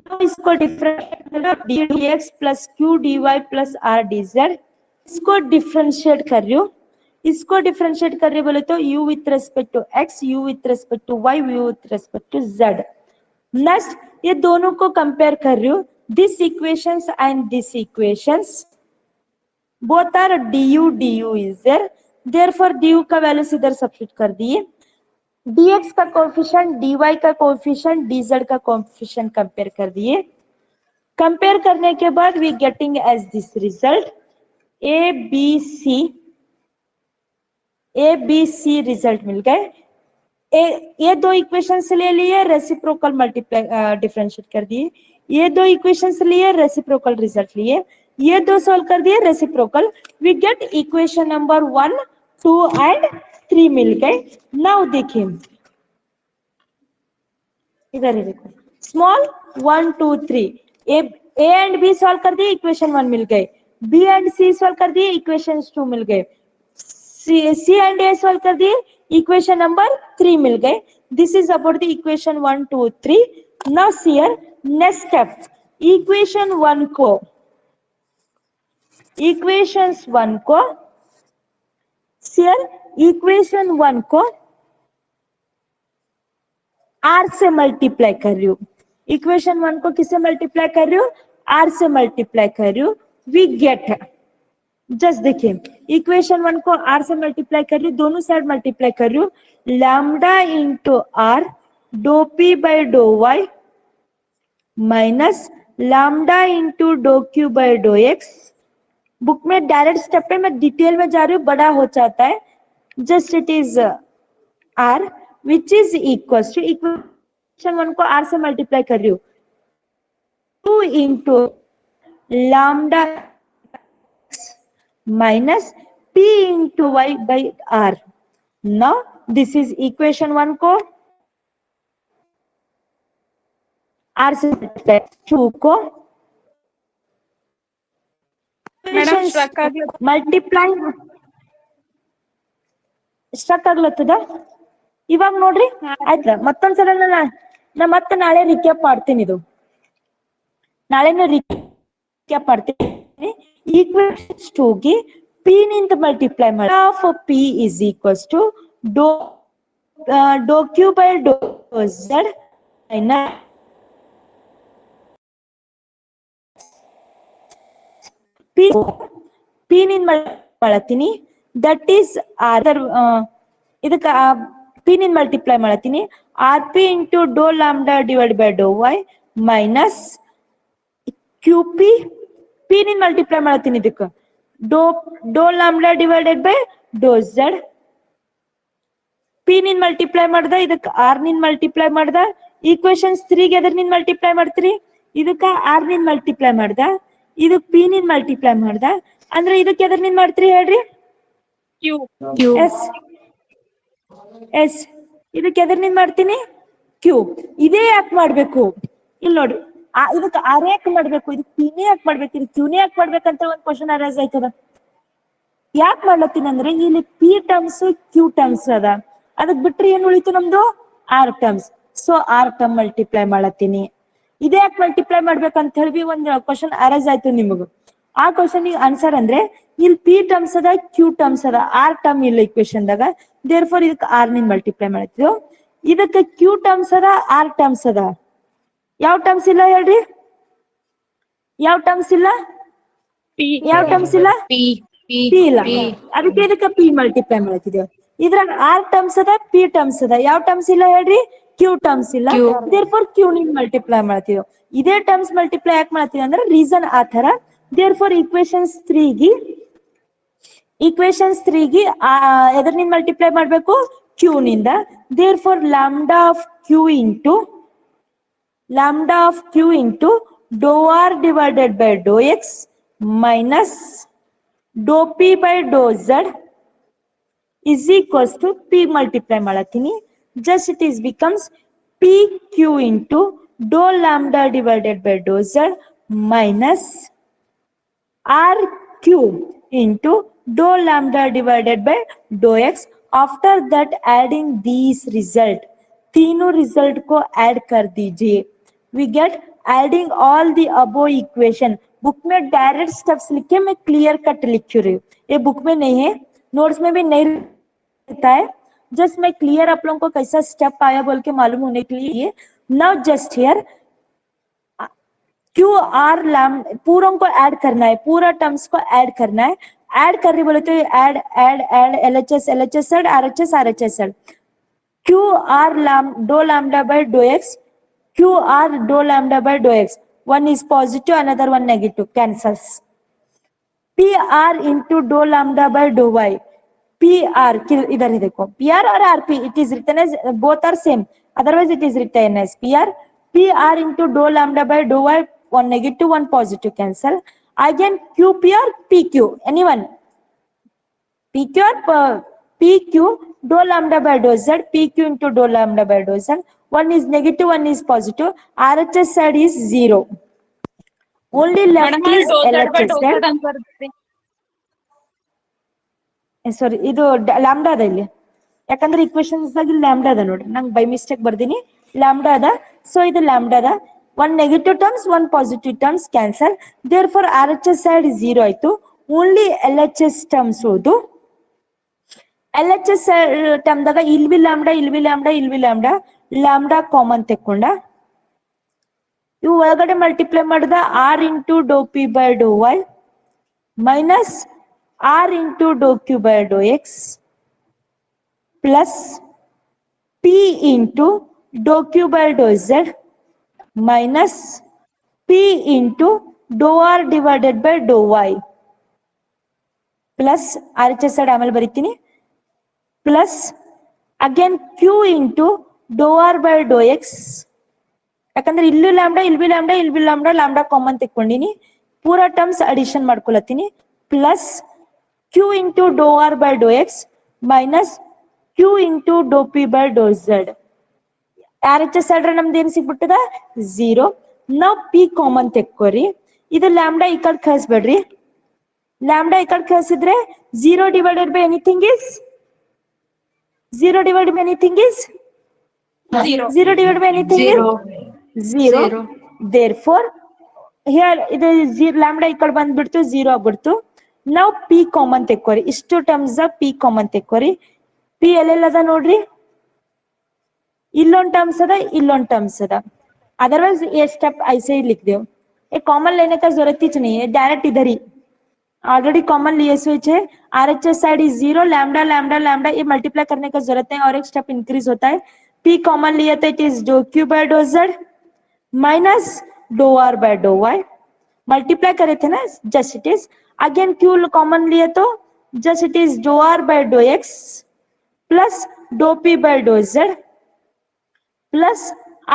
तो इसको differentiate dx plus q dy plus r dz इसको डिफरेंशिएट कर रही हूँ इसको डिफरेंशिएट कर रही बोले तो u with respect to x u with respect to y u with respect to z next ये दोनों को कंपेयर कर रही हूँ this equations and this equations both are du is there therefore du का वैल्यूज इधर सब्स्टिट्यूट कर दिए dx का कोएफिशिएंट dy का कोएफिशिएंट dz का कोएफिशिएंट कंपेयर कर दिए कंपेयर करने के बाद we getting as this result a b c result मिल गए ये दो इक्वेशंस ले लिए रेसिप्रोकल मल्टीप्लाई डिफरेंशिएट कर दिए ये दो इक्वेशंस लिए रेसिप्रोकल रिजल्ट लिए ये दो सॉल्व कर दिए reciprocal we get equation number 1 2 and 3 मिल गए नाउ देखिए इधर ही देखो small 1 2 3 a and B solve कर दिए इक्वेशन 1 मिल गए बी एंड सी सॉल्व कर दिए इक्वेशन 2 मिल गए सी एंड ए सॉल्व कर दिए इक्वेशन नंबर 3 मिल गए this is about the equation 1 2 3 now see here next step equation 1 को इक्वेशंस 1 को हियर इक्वेशन 1 को r से मल्टीप्लाई कर रही हूँ इक्वेशन 1 को किससे मल्टीप्लाई कर रही हूँ r से मल्टीप्लाई कर रही हूँ वी गेट जस्ट देखिए इक्वेशन 1 को r से मल्टीप्लाई कर रही हूँ दोनों साइड मल्टीप्लाई कर रही हूँ lambda into r dou p by dough y minus lambda into dou q by dough x book में डायरेक्ट स्टेप पे मैं डिटेल में जा रही हूँ बड़ा हो जाता है just it is r which is equals to equation 1 को r से मल्टीप्लाई कर रही हूँ 2 into lambda minus P into Y by R. Now this is equation 1 को R से multiply 2 को ಮೇಡಮ್ ಸ್ಟ್ರಕ್ ಆಗಿ ಮಲ್ಟಿಪ್ಲೈ ಸ್ಟ್ರಕ್ ಆಗ್ಲತ್ತದ ಇವಾಗ ನೋಡ್ರಿ ಆಯ್ತಾ ಮತ್ತೊಂದ್ಸಲ ನಾ ಮತ್ತೆ ನಾಳೆ ರಿಕ್ಯಾಪ್ ಮಾಡ್ತೀನಿ ಇದು ನಾಳೆನ ರಿಕ್ಯಾಪ್ ಮಾಡ್ತೀನಿ ಈಕ್ವೇಷನ್ಸ್ 2 ಗೆ p ನಿಂದ ಮಲ್ಟಿಪ್ಲೈ ಮಾಡಿ of p is equals to dou q by dou z minus p ನಿಂದ ಮಾಡ್ತೀನಿ ದಟ್ ಈಸ್ ಅದರ್ ಇದಕ್ಕೆ p ನಿಂದ ಮಲ್ಟಿಪ್ಲೈ ಮಾಡ್ತೀನಿ rp into dou lambda divided by dou y minus qp p ನಿಂದ multiply ಮಾಡ್ತೀನಿ ಇದಕ್ಕೆ dou lambda divided by dou z p ನಿಂದ multiply ಮಾಡ್ದ ಇದಕ್ಕೆ r ನಿಂದ ಮಲ್ಟಿಪ್ಲೈ ಮಾಡ್ದ ಈಕ್ವೇಷನ್ಸ್ 3 ಗೆ ಅದರ ನಿಂದ ಮಲ್ಟಿಪ್ಲೈ ಮಾಡ್ತೀರಿ ಇದಕ್ಕೆ r ನಿಂದ ಮಲ್ಟಿಪ್ಲೈ ಮಾಡ್ದ ಇದಕ್ಕೆ p ನಿಂದ ಮಲ್ಟಿಪ್ಲೈ ಮಾಡ್ದ ಅಂದ್ರೆ ಇದಕ್ಕೆ ಅದರ ನಿಂದ ಮಾಡ್ತೀರಿ ಹೇಳ್ರಿ ಕ್ಯೂ ಎಸ್ ಇದಕ್ಕೆ ಎದರ್ ನಿಂದ ಮಾಡ್ತೀನಿ ಕ್ಯೂ ಇದೇ ಯಾಕೆ ಮಾಡ್ಬೇಕು ಇಲ್ಲಿ ನೋಡ್ರಿ ಇದಕ್ಕೆ ಆರ್ ಯಾಕೆ ಮಾಡ್ಬೇಕು ಇದಕ್ಕೆ ಪಿನೇ ಯಾಕೆ ಮಾಡ್ಬೇಕು ಇದು ಕ್ಯೂನೇ ಯಾಕೆ ಮಾಡ್ಬೇಕಂತ ಒಂದು ಕ್ವಶನ್ ಅರೈಸ್ ಆಯ್ತದ ಯಾಕೆ ಮಾಡ್ಲತ್ತೀನಿ ಅಂದ್ರೆ ಇಲ್ಲಿ ಪಿ ಟರ್ಮ್ಸ್ ಕ್ಯೂ ಟರ್ಮ್ಸ್ ಅದ ಅದಕ್ ಬಿಟ್ರೆ ಏನ್ ಉಳಿತು ನಮ್ದು R terms so R term multiply ಮಾಡತ್ತೀನಿ ಇದೇ ಯಾಕೆ ಮಲ್ಟಿಪ್ಲೈ ಮಾಡ್ಬೇಕಂತ ಹೇಳಿ ಒಂದು ಕ್ವಶನ್ ಅರೈಸ್ ಆಯ್ತು ನಿಮಗ ಆ ಕ್ವಶನ್ ಆನ್ಸರ್ ಅಂದ್ರೆ ಇಲ್ಲಿ ಪಿ ಟರ್ಮ್ಸ್ ಅದ ಕ್ಯೂ ಟರ್ಮ್ಸ್ ಅದ ಆರ್ ಟರ್ಮ್ ಇಲ್ಲ ಇಕ್ವೇಶನ್ ದಾಗ ದೇರ್ ಫಾರ್ ಇದಕ್ಕೆ ಆರ್ ನಿಂದ ಮಲ್ಟಿಪ್ಲೈ ಮಾಡ್ತಿದ್ವು ಇದಕ್ಕೆ ಕ್ಯೂ ಟರ್ಮ್ಸ್ ಅದ ಆರ್ ಟರ್ಮ್ಸ್ ಅದ ಯಾವ ಟರ್ಮ್ಸ್ ಇಲ್ಲ ಹೇಳ್ರಿ ಯಾವ ಟರ್ಮ್ಸ್ ಇಲ್ಲ ಯಾವ ಟರ್ಮ್ಸ್ ಇಲ್ಲ ಪಿ ಪಿ ಇಲ್ಲ ಅದಕ್ಕೆ ಇದಕ್ಕೆ ಪಿ ಮಲ್ಟಿಪ್ಲೈ ಮಾಡ್ತಿದ್ದೇವೆ ಇದ್ರಾಗ ಆರ್ ಟರ್ಮ್ಸ್ ಅದ ಪಿ ಟರ್ಮ್ಸ್ ಅದ ಯಾವ ಟರ್ಮ್ಸ್ ಇಲ್ಲ ಹೇಳ್ರಿ ಕ್ಯೂ ಟರ್ಮ್ಸ್ ಇಲ್ಲ ದೇರ್ ಫಾರ್ ಕ್ಯೂ ನಿಂದ ಮಲ್ಟಿಪ್ಲೈ ಮಾಡ್ತಿದ್ದೇವೆ ಇದೇ ಟರ್ಮ್ಸ್ ಮಲ್ಟಿಪ್ಲೈ ಯಾಕೆ ಮಾಡ್ತೀವಿ ಅಂದ್ರೆ ರೀಸನ್ ಆ ತರ ದೇರ್ ಫಾರ್ ಈಕ್ವೇಶನ್ಸ್ 3 ಗೆ ಎದರ್ ನಿಂದ ಮಲ್ಟಿಪ್ಲೈ ಮಾಡ್ಬೇಕು ಕ್ಯೂ ನಿಂದ therefore lambda of q into dou r divided by dou x minus dou p by dou z is equals to p multiply ಮಾಡತೀನಿ just it is becomes pq into dou lambda divided by dou z minus rq into dou lambda divided by dou x after that adding these result तीनों result को add कर दीजिए we get adding all the above equation book में direct steps लिखे मैं clear cut लिख रही हूँ ये बुक में नहीं है नोट्स में भी नहीं रहता है जस्ट मैं क्लियर आप लोगों को कैसा स्टेप आया बोल के मालूम होने के लिए now just here Q R लैम पूरों को ऐड करना है पूरा टर्म्स को ऐड करना है ऐड कर रही बोले तो add LHS add RHS q r dou lambda by dou x q r dou lambda by dou x one is positive another one negative cancels PR into dou lambda by dou y PR इधर ही देखो PR और RP it is written as both are same otherwise it is written as PR into dou lambda by dou y one negative one positive cancel again QPR PQ anyone PQ or PQ dou lambda by dou z PQ into dou lambda by dou z one is negative one is positive RHS side is 0 only left is LHS side ಸಾರಿ ಇದು lambda ಅದ ಇಲ್ಲಿ ಯಾಕಂದ್ರೆ equations ದಾಗ ಇಲ್ಲಿ lambda ಅದ ನೋಡ್ರಿ ನಂಗೆ by mistake ಬರ್ದೀನಿ ಲ್ಯಾಂಬ್ಡಾ ಅದ ಸೊ ಇದು ಲ್ಯಾಂಬ್ಡಾ ಅದ one negative terms one positive terms cancel therefore RHS side 0 ಆಯ್ತು ಓನ್ಲಿ LHS ಟರ್ಮ್ಸ್ ಉಳಿದು LHS ಟರ್ಮ್ ದಾಗ ಇಲ್ಲಿ ಬಿ ಲ್ಯಾಂಬ್ಡಾ ಕಾಮನ್ ತೆಕ್ಕೊಂಡ ಇವು ಒಳಗಡೆ ಮಲ್ಟಿಪ್ಲೈ ಮಾಡಿದ R into dou p by dou y minus R into dou q by dou x plus P into dou q by dou z minus P into dou r divided by dou y plus RHS side ಆಮೇಲೆ ಬರೀತೀನಿ plus again Q into dou r by dou x ಯಾಕಂದ್ರೆ ಇಲ್ಲೂ lambda common ತೆಕ್ಕೊಂಡಿನಿ ಪೂರಾ terms addition ಮಾಡ್ಕೊಳತ್ತೀನಿ plus Q into dou R by dou X minus Q into dou P by dou Z. RHS ಆದ್ರೆ ನಮ್ದು ಏನು ಸಿಗ್ಬಿಟ್ಟದ 0. ನಾವು P ಕಾಮನ್ ತೆಕ್ಕೋರಿ. ಇದು ಲ್ಯಾಂಬ್ಡಾ ಈ ಕಡೆ ಕಳಿಸ್ಬೇಡ್ರಿ. ಲ್ಯಾಂಬ್ಡಾ ಈ ಕಡೆ ಕಳಿಸಿದ್ರೆ 0 divided by anything is 0 divided by anything is 0 divided by anything is 0. Therefore here ಇದು ಲ್ಯಾಂಬ್ಡಾ ಈ ಕಡೆ ಬಂದ್ಬಿಡ್ತು 0 ಆಗ್ಬಿಡ್ತು. ನಾವು P ಕಾಮನ್ ತೆಕ್ಕೋರಿ. ಇಷ್ಟು ಟರ್ಮ್ಸ್ P ಕಾಮನ್ ತೆಕ್ಕೋರಿ. P ಎಲ್ಲೆಲ್ಲದ ನೋಡ್ರಿ, इलोन टर्म्स अदा इलोन टर्म्स अदा. अदरवाइज ये स्टेप ऐसे ही लिख दो. ये कॉमन लेने का जरूरत ही नहीं है, डायरेक्ट इधर ही ऑलरेडी कॉमन लिए स्विच है. RHS side is 0, lambda lambda lambda ये मल्टीप्लाई करने का जरूरत नहीं और एक स्टेप इंक्रीज होता है. P कॉमन लिए तो it is dou Q by dou Z minus dou R by dough Y. Multiply करे थे ना, just it is. Again Q common लिए तो just it is dou R by dough X plus dou P by dou Z plus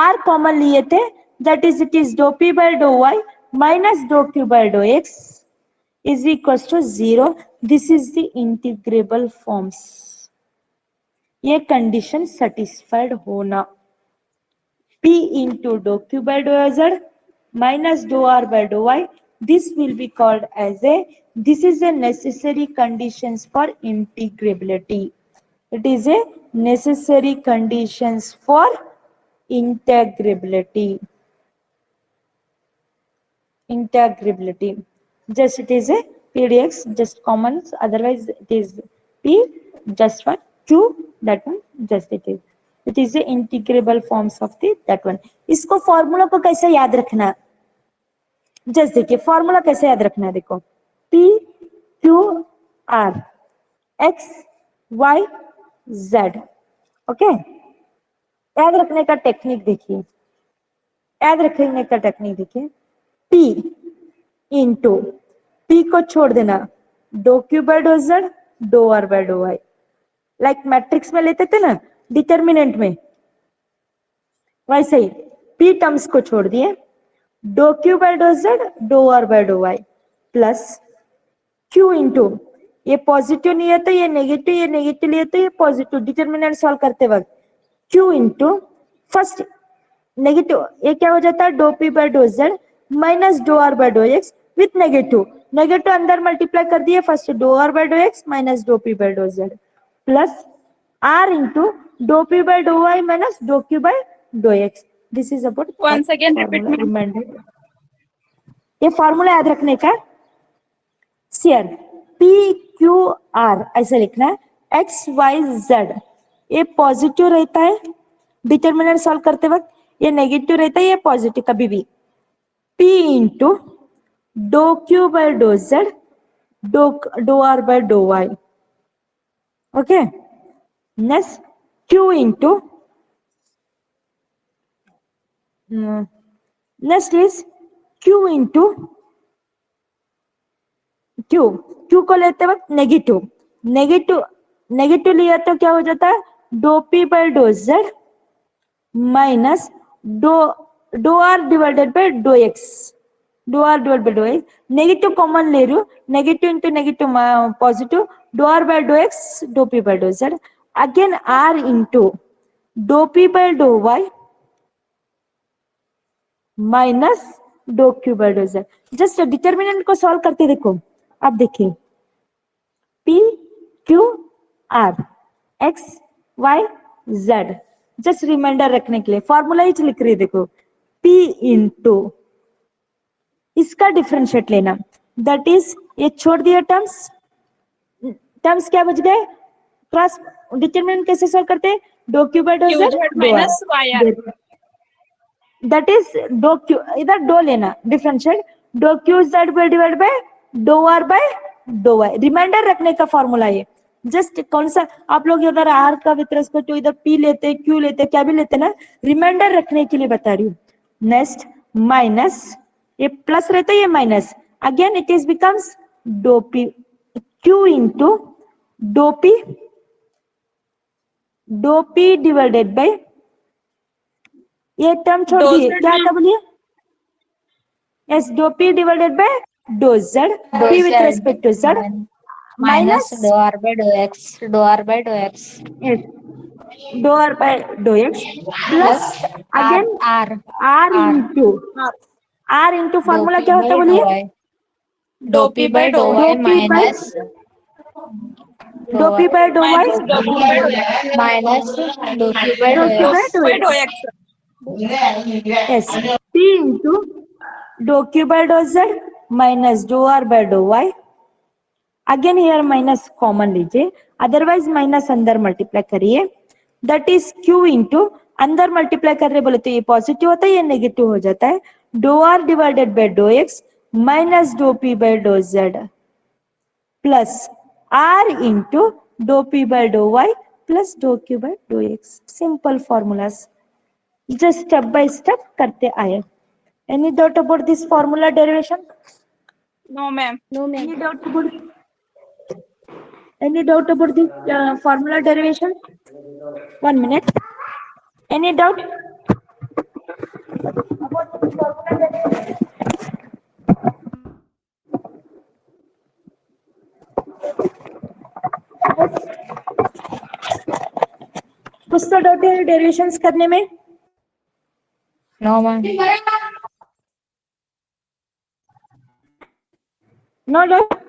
R common लिए थे, that is it is dou P by dou Y minus dou Q by dou X is equals to 0. This is the integrable forms. ये condition satisfied होना. P into dou Q by dou Z minus dou R by dou Y. This will be called as this is a necessary conditions for integrability. It is a necessary conditions for integrability. Just it is a pdx, just commons, otherwise it is P just one, Q that one, just it is a integrable forms of the that one. इसको formula को कैसे याद रखना, just देखिए formula कैसे याद रखना है. देखो P Q R X Y Z. Okay, याद रखने का टेक्निक देखिए, याद रखने का टेक्निक देखिए. P इंटू P को छोड़ देना dou Q by dou Z dou R by dough Y. Like matrix में लेते थे ना डिटर्मिनेंट में, वैसे ही P टर्म्स को छोड़ दिए, dou Q by dou Z dou R by dough Y plus Q into ये पॉजिटिव नहीं है तो ये नेगेटिव, ये नेगेटिव लिए तो ये पॉजिटिव. डिटर्मिनेंट सॉल्व करते वक्त Q इंटू फर्स्ट नेगेटिव, ये क्या हो जाता है dou P by dou Z minus dou R by dough X with negative. Negative अंदर मल्टीप्लाई कर दिए, first dou R by dough X minus dou P by dou Z plus R into dou P by dough Y minus dough Q by dough X. This is about once again repeat me. ये formula याद रखने का. Share P Q R ऐसे लिखना है. X Y Z ये positive रहता है डिटर्मिनेंट सॉल्व करते वक्त, ये नेगेटिव रहता है, ये पॉजिटिव कभी भी. P into dou Q by dou Z dou R by dough Y. Okay, next Q into next is Q into Q को लेते वक्त नेगेटिव नेगेटिव लिया तो क्या हो जाता है dou P by dou Z minus dou R divided by dough X. Dou R divided by dough X negative common ले रही हूँ, negative into negative positive dou R by dough X dou P by dou Z. Again R into dou P by dough Y minus dough Q by dou Z. Just determinant को solve करते देखो, अब देखिए P Q R X Y Z. Just reminder रखने के लिए formula ही लिख रही है. देखो P इंटू इसका डिफरेंशिएट लेना, दैट इज ये छोड़ दिया टर्म्स क्या बच गए, क्रॉस डिटरमिनेंट कैसे सॉल्व करते हैं dou Q by dou Z minus YR. That is dou Q, इधर डो लेना differentiate dou Q Z by divide by dou R by dough Y. Reminder रखने का फॉर्मूला ये. जस्ट कौन सा आप लोग इधर R का विद रिस्पेक्ट टू इधर P लेते, Q लेते, क्या भी लेते ना, रिमाइंडर रखने के लिए बता रही हूँ. नेक्स्ट माइनस ये प्लस रहता है, ये minus, again it is becomes dou P Q into dou P divided by ये टर्म छोड़ दिए, क्या था बोलिए, yes dou P divided by dou Z P with respect to Z minus dou r by dou x, yes, dou r by dou x plus again r r into dou formula p क्या by होता है dou बोलिए? y, dou p by dou y dou p by minus dou p by dou y minus dou p by dou dou p by x, dou x. Yes, p into dou q by dou z minus dou r by dou y. Again here minus common लीजिए, otherwise minus अंदर multiply करिए, that is q into अंदर multiply कर रहे बोले तो ये positive होता है, ये नेगेटिव हो जाता है, dou r divided by dou x minus dou p by dou z plus r into dou p by dou y plus dou q by dou x. Simple formulas, just step by step करते आए. Any doubt about this formula derivation? No, ma'am. Any doubt about any doubt about the formula derivation? 1 minute. Any doubt about the formula derivation? कुछ तो doubt है derivations करने में? no ma'am, no doubt.